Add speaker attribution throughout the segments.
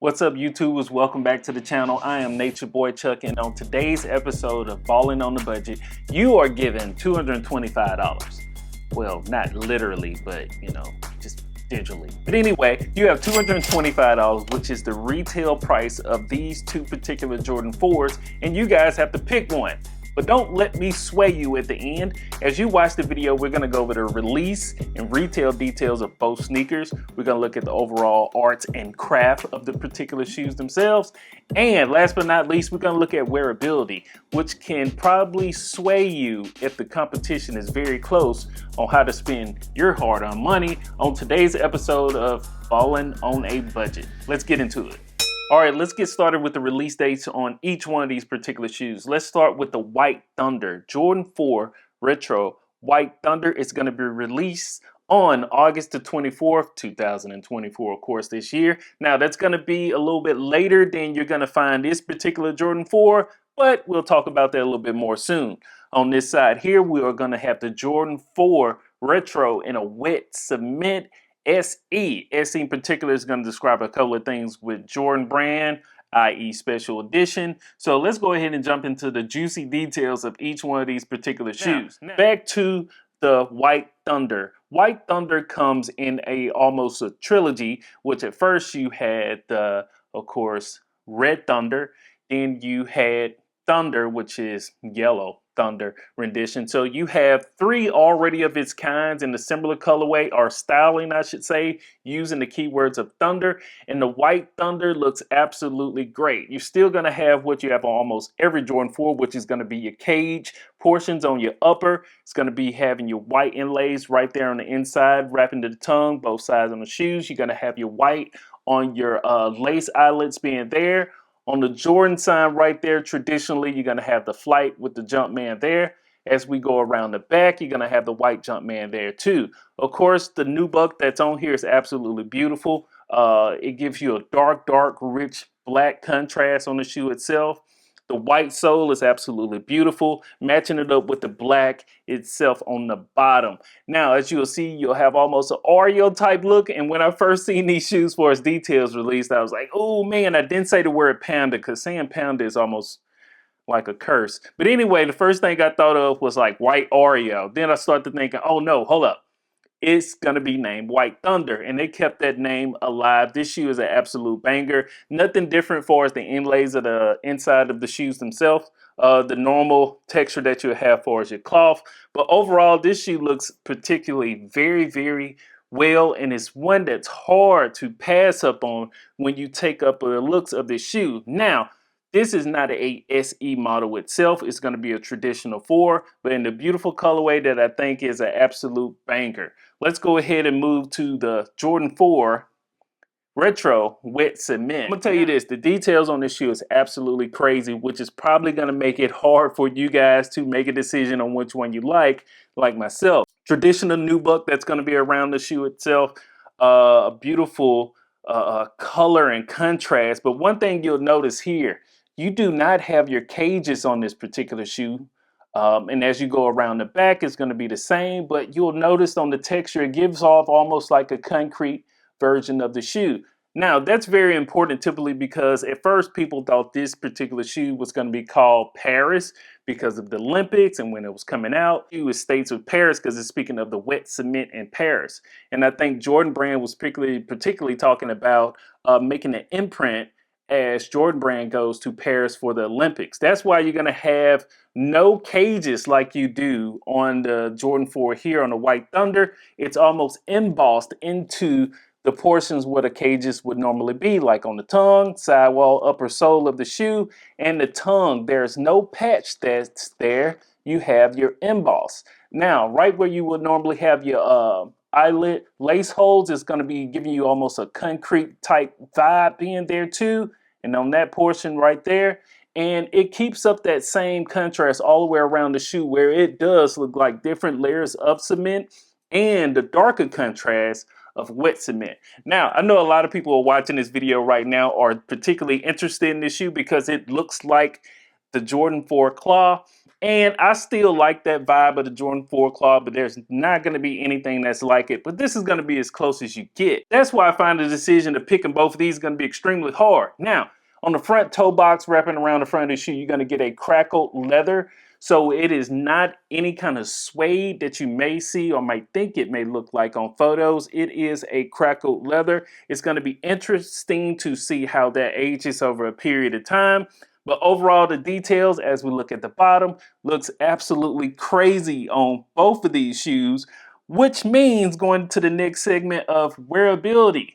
Speaker 1: What's up, YouTubers? Welcome back to the channel. I am Nature Boy Chuck, and on today's episode of Ballin' on the Budget, you are given $225. Well, not literally, but just digitally. But anyway, you have $225, which is the retail price of these two particular Jordan 4s, and you guys have to pick one. But don't let me sway you at the end. As you watch the video, we're gonna go over the release and retail details of both sneakers. We're gonna look at the overall arts and craft of the particular shoes themselves. And last but not least, we're gonna look at wearability, which can probably sway you if the competition is very close on how to spend your hard-earned money on today's episode of Ballin' on a Budget. Let's get into it. All right, let's get started with the release dates on each one of these particular shoes. Let's start with the White Thunder. Jordan 4 Retro White Thunder is going to be released on August the 24th, 2024, of course, this year. Now, that's going to be a little bit later than you're going to find this particular Jordan 4, but we'll talk about that a little bit more soon. On this side here, we are going to have the Jordan 4 Retro in a wet cement SE. SE in particular is going to describe a couple of things with Jordan brand, i.e. special edition. So let's go ahead and jump into the juicy details of each one of these particular shoes. Back to the White Thunder. White Thunder comes in almost a trilogy, which at first you had the, of course, Red Thunder. Then you had Thunder, which is yellow Thunder rendition. So you have three already of its kinds in the similar colorway or styling, I should say, using the keywords of Thunder. And the White Thunder looks absolutely great. You're still going to have what you have on almost every Jordan 4, which is going to be your cage portions on your upper. It's going to be having your white inlays right there on the inside, wrapping to the tongue, both sides on the shoes. You're going to have your white on your lace eyelets being there. On the Jordan sign right there, traditionally, you're going to have the flight with the Jumpman there. As we go around the back, you're going to have the white Jumpman there too. Of course, the nubuck that's on here is absolutely beautiful. It gives you a dark, rich black contrast on the shoe itself. The white sole is absolutely beautiful, matching it up with the black itself on the bottom. Now, as you'll see, you'll have almost an Oreo type look. And when I first seen these shoes for its details released, I was like, oh man, I didn't say the word panda because saying panda is almost like a curse. But anyway, the first thing I thought of was like white Oreo. Then I started thinking, oh no, hold up. It's going to be named White Thunder, and they kept that name alive. This shoe is an absolute banger. Nothing different for as the inlays of the inside of the shoes themselves. The normal texture that you have for as your cloth. But overall, this shoe looks particularly very well, and it's one that's hard to pass up on when you take up the looks of this shoe. Now, this is not a SE model itself. It's going to be a traditional 4, but in the beautiful colorway that I think is an absolute banger. Let's go ahead and move to the Jordan 4 Retro Wet Cement. I'm going to tell you this, the details on this shoe is absolutely crazy, which is probably going to make it hard for you guys to make a decision on which one you like myself. Traditional nubuck that's going to be around the shoe itself, a beautiful color and contrast. But one thing you'll notice here, you do not have your cages on this particular shoe. And as you go around the back, it's going to be the same, but you'll notice on the texture, it gives off almost like a concrete version of the shoe. Now, that's very important typically because at first people thought this particular shoe was going to be called Paris because of the Olympics, and when it was coming out, it was states with Paris because it's speaking of the wet cement in Paris. And I think Jordan Brand was particularly talking about making an imprint as Jordan Brand goes to Paris for the Olympics. That's why you're going to have no cages like you do on the Jordan 4 here on the White Thunder. It's almost embossed into the portions where the cages would normally be, like on the tongue, sidewall, upper sole of the shoe, and the tongue. There's no patch that's there. You have your emboss. Now, right where you would normally have your eyelet lace holes is going to be giving you almost a concrete type vibe being there too. And on that portion right there, and it keeps up that same contrast all the way around the shoe where it does look like different layers of cement and the darker contrast of wet cement. Now, I know a lot of people are watching this video right now are particularly interested in this shoe because it looks like the Jordan 4 Claw. And I still like that vibe of the Jordan 4 Claw, but there's not going to be anything that's like it. But this is going to be as close as you get. That's why I find the decision to picking both of these is going to be extremely hard. Now, on the front toe box wrapping around the front of the shoe, you're going to get a crackled leather. So it is not any kind of suede that you may see or might think it may look like on photos. It is a crackled leather. It's going to be interesting to see how that ages over a period of time. But overall, the details, as we look at the bottom, looks absolutely crazy on both of these shoes, which means going to the next segment of wearability.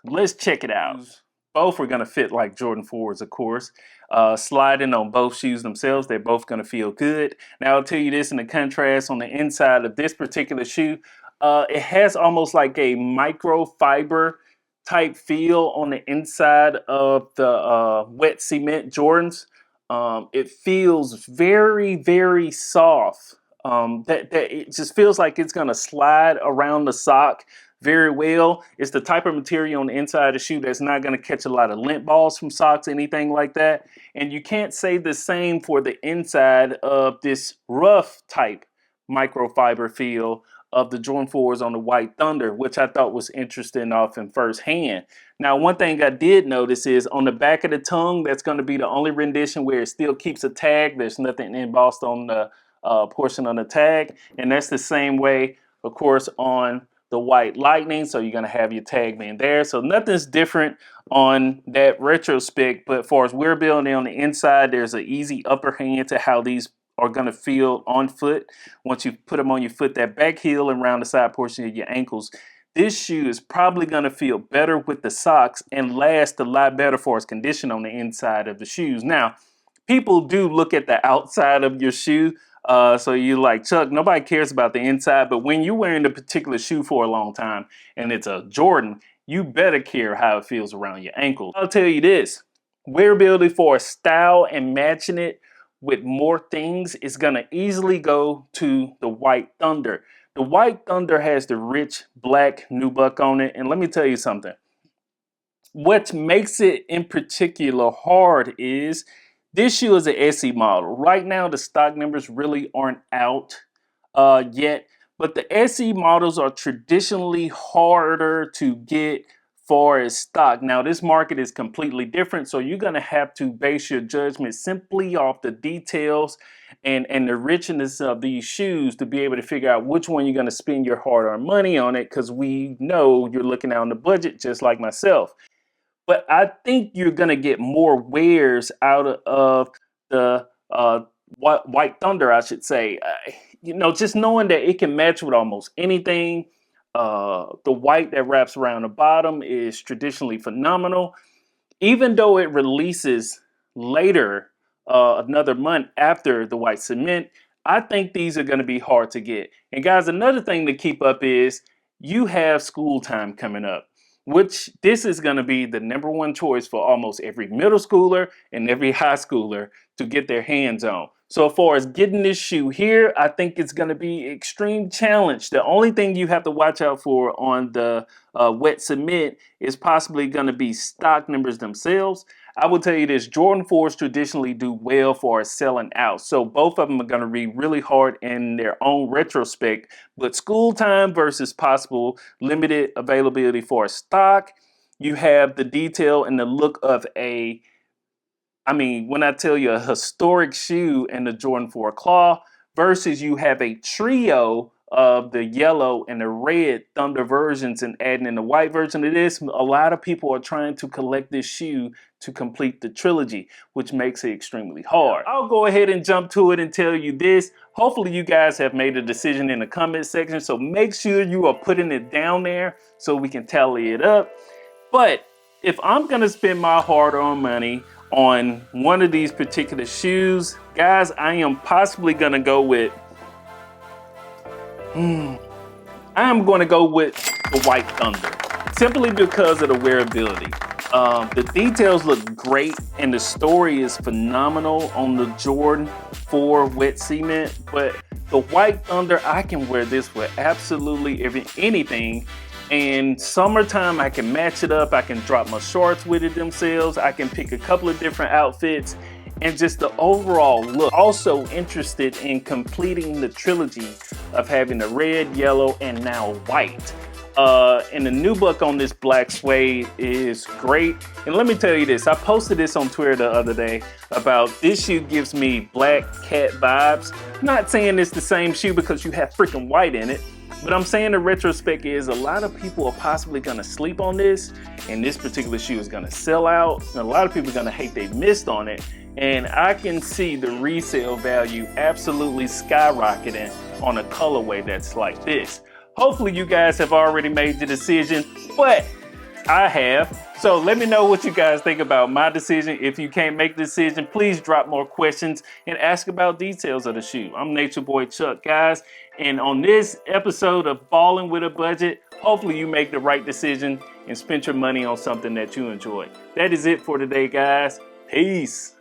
Speaker 1: Let's check it out. Both are going to fit like Jordan 4s, of course. Sliding on both shoes themselves, they're both going to feel good. Now, I'll tell you this in the contrast on the inside of this particular shoe, it has almost like a microfiber type feel on the inside of the wet cement Jordans. It feels very, very soft. That it just feels like it's going to slide around the sock very well. It's the type of material on the inside of the shoe that's not going to catch a lot of lint balls from socks, anything like that. And you can't say the same for the inside of this rough type microfiber feel of the Jordan 4s on the White Thunder, which I thought was interesting off in first hand. Now, one thing I did notice is on the back of the tongue, that's going to be the only rendition where it still keeps a tag. There's nothing embossed on the portion on the tag. And that's the same way, of course, on the White Lightning. So you're going to have your tag being there. So nothing's different on that retrospect. But as far as wearability on the inside, there's an easy upper hand to how these are going to feel on foot. Once you put them on your foot, that back heel and around the side portion of your ankles, this shoe is probably going to feel better with the socks and last a lot better for its condition on the inside of the shoes. Now, people do look at the outside of your shoe. So you're like, Chuck, nobody cares about the inside. But when you're wearing a particular shoe for a long time and it's a Jordan, you better care how it feels around your ankles. I'll tell you this, wearability for style and matching it with more things is going to easily go to the White Thunder. The White Thunder has the rich black nubuck on it. And let me tell you something. What makes it in particular hard is this shoe is an SE model. Right now, the stock numbers really aren't out yet. But the SE models are traditionally harder to get far as stock. Now, this market is completely different, so you're going to have to base your judgment simply off the details and the richness of these shoes to be able to figure out which one you're going to spend your hard-earned money on it, because we know you're looking out on the budget just like myself. But I think you're going to get more wears out of the White Thunder, I should say. Just knowing that it can match with almost anything. The white that wraps around the bottom is traditionally phenomenal. Even though it releases later, another month after the white cement, I think these are going to be hard to get. And guys, another thing to keep up is you have school time coming up, which this is going to be the #1 choice for almost every middle schooler and every high schooler to get their hands on. So as far as getting this shoe here, I think it's going to be extreme challenge. The only thing you have to watch out for on the wet cement is possibly going to be stock numbers themselves. I will tell you this, Jordan 4s traditionally do well for selling out. So both of them are going to be really hard in their own retrospect. But school time versus possible limited availability for stock, you have the detail and the look of when I tell you a historic shoe in the Jordan 4 Claw versus you have a trio of the yellow and the red Thunder versions and adding in the white version of this, a lot of people are trying to collect this shoe to complete the trilogy, which makes it extremely hard. I'll go ahead and jump to it and tell you this. Hopefully you guys have made a decision in the comment section, so make sure you are putting it down there so we can tally it up. But if I'm going to spend my hard-earned money on one of these particular shoes, guys, I am possibly going to go with the White Thunder, simply because of the wearability. The details look great and the story is phenomenal on the Jordan 4 wet cement, but the White Thunder, I can wear this with absolutely anything. And summertime, I can match it up. I can drop my shorts with it themselves. I can pick a couple of different outfits and just the overall look. Also interested in completing the trilogy of having the red, yellow, and now white. And the new book on this black suede is great. And let me tell you this, I posted this on Twitter the other day about this shoe gives me black cat vibes. I'm not saying it's the same shoe because you have freaking white in it, but I'm saying the retrospect is a lot of people are possibly gonna sleep on this, and this particular shoe is gonna sell out, and a lot of people are gonna hate they missed on it. And I can see the resale value absolutely skyrocketing on a colorway that's like this. Hopefully you guys have already made the decision, but I have. So let me know what you guys think about my decision. If you can't make the decision, please drop more questions and ask about details of the shoe. I'm Nature Boy Chuck, guys. And on this episode of Ballin' with a Budget, hopefully you make the right decision and spend your money on something that you enjoy. That is it for today, guys. Peace.